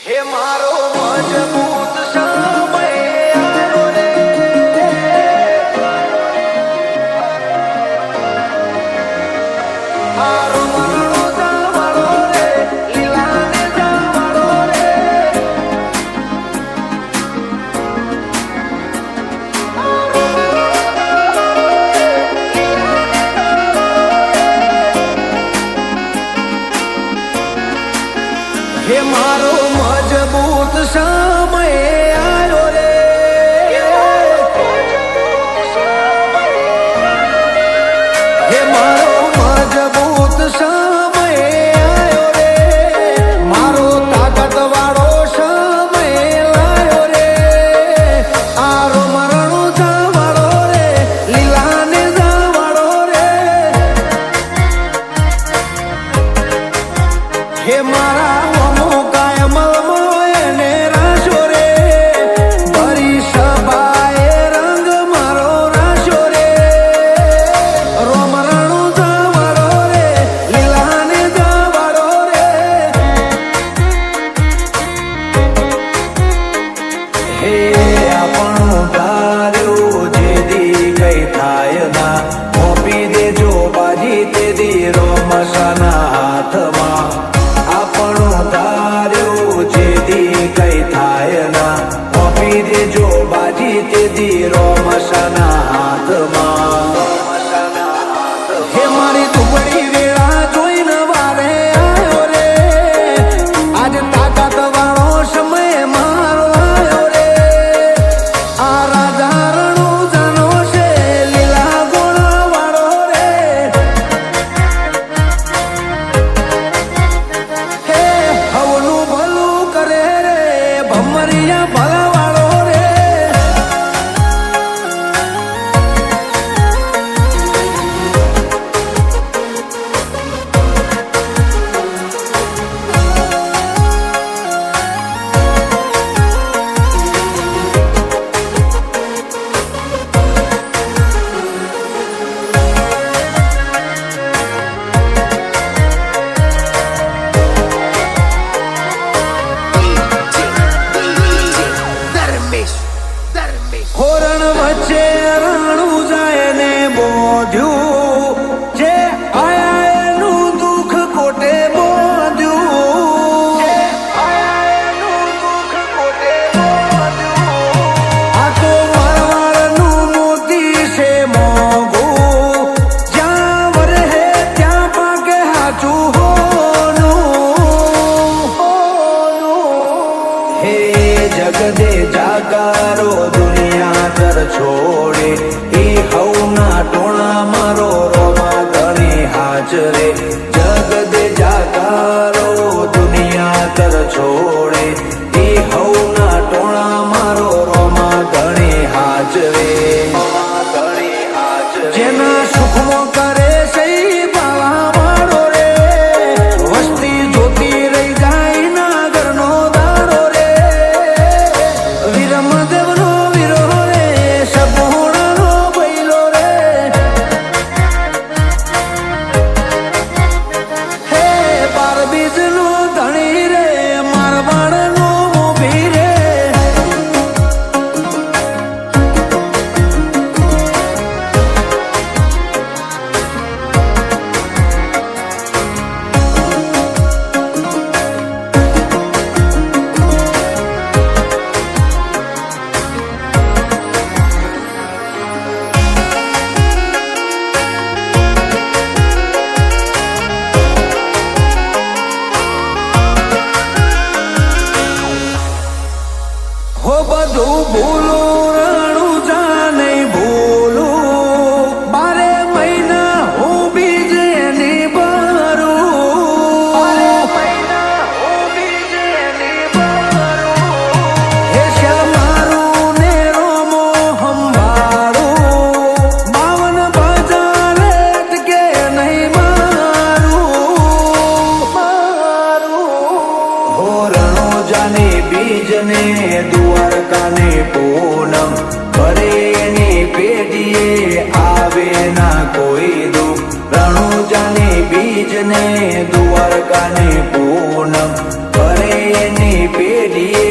હે મારો મજબૂત સમય આવ્યો રે, આરો મરણો જાવાળો રે, લીલાને જાવાળો રે, હે મારો મજબૂત સમય આવ્યો રે, હે મારો મજબૂત સમય આવ્યો રે, મારો તાકાત વાળો સમય લાયો રે, આરો મરણો જાવાળો રે, લીલાને જાવાળો રે, હે મારા હે મારી દુબળી વેળા જોઈને વારે આવ્યો રે, આજ તાકાત વાળો સમય મારો આવ્યો રે, આ રાજા રણુ જાનો છે લીલા ગોળા વાળો રે, હે હવનું ભલું કરે રે ભમરિયા ભલા વાળો રે, હોરણ વચ્ચે રણું જાય ને બોધ્યું, જે આયા એનું દુઃખ કોટે બોધ્યું, જે આયા એનું દુઃખ કોટે બોધ્યું, આ તો મારવાડનું મોતી છે મોંઘું, જ્યાં વરહે ત્યાં પાકે હાચું હોનું, હે જગદે જાગારો છોડે એ હવના ટોણા મારો રોમા ગણે હાજરે, જગદે જાગારો દુનિયા તર છોડે એ હવના ટોણા મારો રોમા ગણે હાજરે, જેના સુખમાં કરે છે બાવા વાળો રે, વસ્તી જોતી રહી જાય નાગરનો દાડો રે, વીરમદેવનો બધું ભૂલું રણું જા નહીં ભૂલું, 12 મહિના હું બીજ એની ભરું, 12 મહિના હું બીજ એની ભરું, હે શ્યામારું ને રોમો હંભારું, 52 બજારે અટકે નહીં મારું, હો રણો જાને બીજ ને દ્વારકાને પૂનમ ભરે એની પેઢીએ આવે ના કોઈ દુઃખ, રણુજાની બીજને દ્વારકાને પૂનમ ભરે એની પેઢી પેઢી